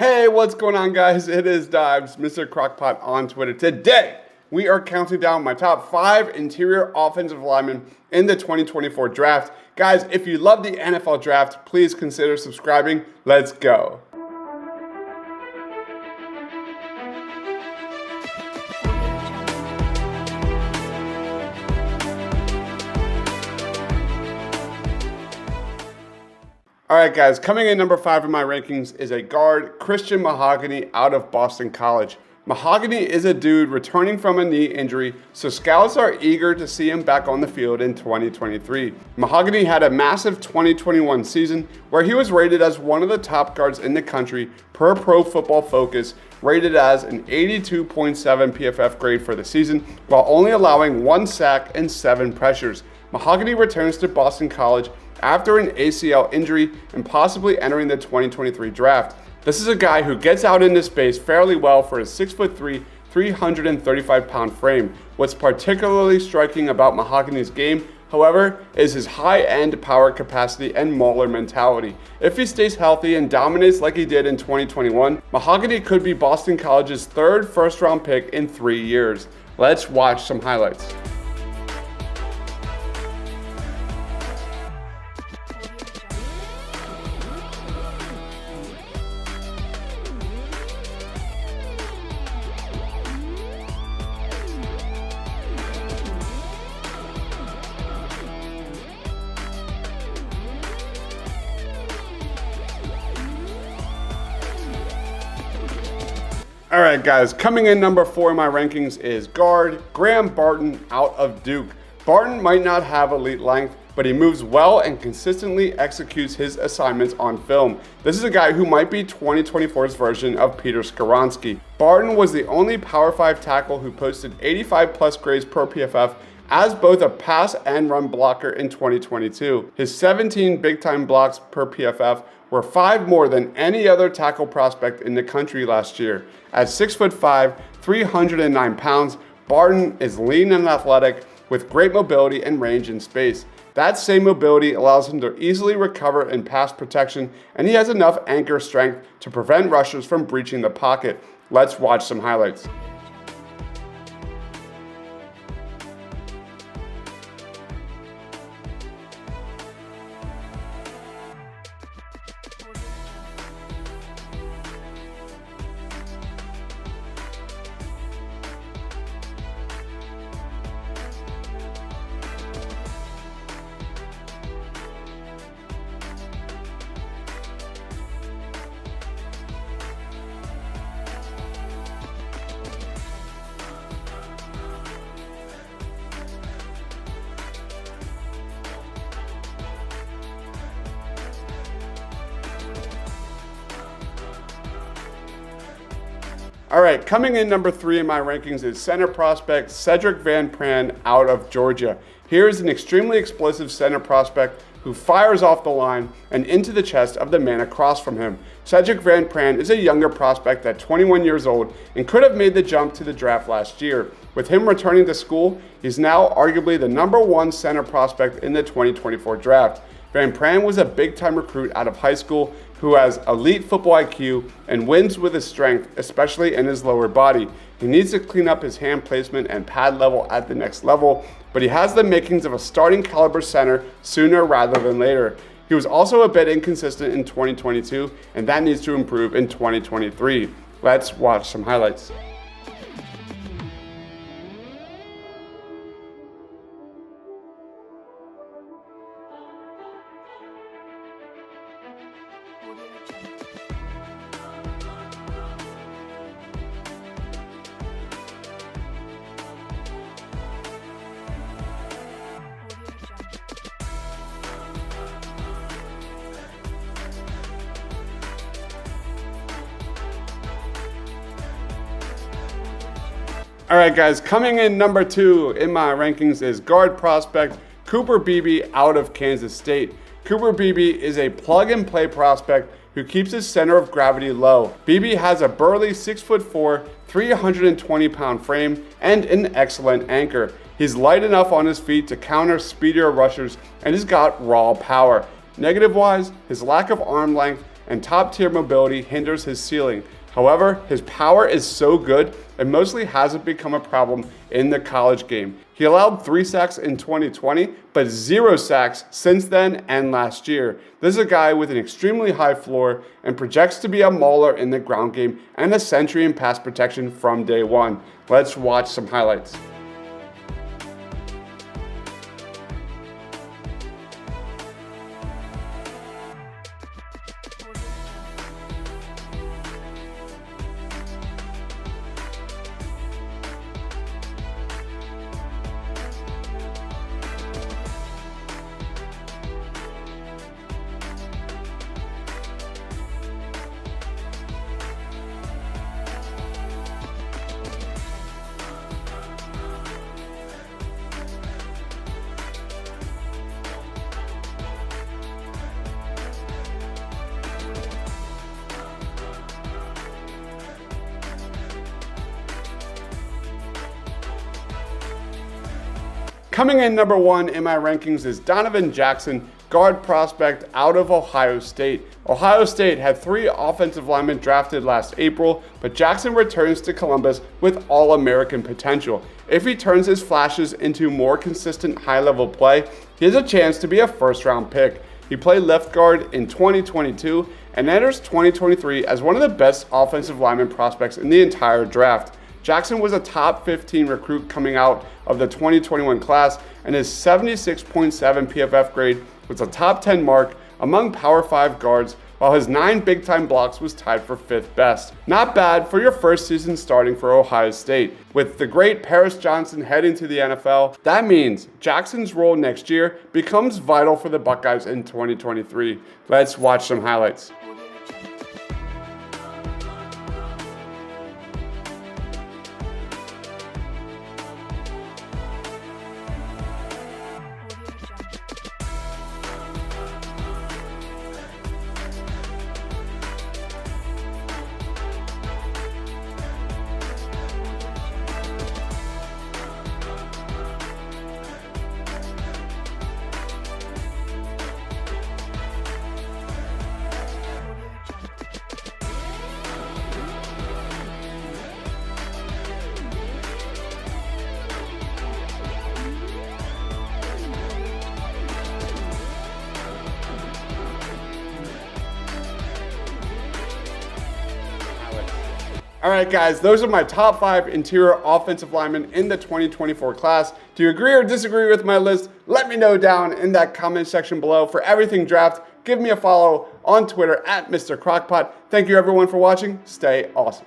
Hey, what's going on, guys? It is Dives, Mr. Crockpot on Twitter. Today, we are counting down my top 5 interior offensive linemen in the 2024 draft. Guys, if you love the NFL draft, please consider subscribing. Let's go. All right, guys, coming in number 5 in my rankings is a guard, Christian Mahogany out of Boston College. Mahogany is a dude returning from a knee injury, so scouts are eager to see him back on the field in 2023. Mahogany had a massive 2021 season where he was rated as one of the top guards in the country per Pro Football Focus, rated as an 82.7 PFF grade for the season, while only allowing 1 sack and 7 pressures. Mahogany returns to Boston College after an ACL injury and possibly entering the 2023 draft. This is a guy who gets out into space fairly well for his 6'3", 335-pound frame. What's particularly striking about Mahogany's game, however, is his high-end power capacity and mauler mentality. If he stays healthy and dominates like he did in 2021, Mahogany could be Boston College's 3rd first-round pick in 3 years. Let's watch some highlights. All right, guys, coming in number 4 in my rankings is guard Graham Barton out of Duke. Barton might not have elite length, but he moves well and consistently executes his assignments on film. This is a guy who might be 2024's version of Peter Skoronski. Barton was the only Power 5 tackle who posted 85+ grades per PFF as both a pass and run blocker in 2022. His 17 big-time blocks per PFF were 5 more than any other tackle prospect in the country last year. At 6'5", 309 pounds, Barton is lean and athletic with great mobility and range in space. That same mobility allows him to easily recover in pass protection, and he has enough anchor strength to prevent rushers from breaching the pocket. Let's watch some highlights. All right, coming in number 3 in my rankings is center prospect Cedric Van Pran out of Georgia. Here is an extremely explosive center prospect who fires off the line and into the chest of the man across from him. Cedric Van Pran is a younger prospect at 21 years old and could have made the jump to the draft last year. With him returning to school, he's now arguably the number 1 center prospect in the 2024 draft. Van Pran was a big-time recruit out of high school who has elite football IQ and wins with his strength, especially in his lower body. He needs to clean up his hand placement and pad level at the next level, but he has the makings of a starting caliber center sooner rather than later. He was also a bit inconsistent in 2022, and that needs to improve in 2023. Let's watch some highlights. All right, guys, coming in number 2 in my rankings is guard prospect Cooper Beebe out of Kansas State. Cooper Beebe is a plug-and-play prospect who keeps his center of gravity low. Beebe has a burly 6'4", 320-pound frame and an excellent anchor. He's light enough on his feet to counter speedier rushers and he's got raw power. Negative-wise, his lack of arm length and top-tier mobility hinders his ceiling. However, his power is so good, it mostly hasn't become a problem in the college game. He allowed 3 sacks in 2020, but 0 sacks since then and last year. This is a guy with an extremely high floor and projects to be a mauler in the ground game and a century in pass protection from day one. Let's watch some highlights. Coming in number 1 in my rankings is Donovan Jackson, guard prospect out of Ohio State. Ohio State had 3 offensive linemen drafted last April, but Jackson returns to Columbus with All-American potential. If he turns his flashes into more consistent high-level play, he has a chance to be a first-round pick. He played left guard in 2022 and enters 2023 as one of the best offensive lineman prospects in the entire draft. Jackson was a top 15 recruit coming out of the 2021 class, and his 76.7 PFF grade was a top 10 mark among Power 5 guards, while his 9 big-time blocks was tied for 5th best. Not bad for your first season starting for Ohio State. With the great Paris Johnson heading to the NFL, that means Jackson's role next year becomes vital for the Buckeyes in 2023. Let's watch some highlights. All right, guys, those are my top 5 interior offensive linemen in the 2024 class. Do you agree or disagree with my list? Let me know down in that comment section below. For everything draft, give me a follow on Twitter at Mr. Crockpot. Thank you, everyone, for watching. Stay awesome.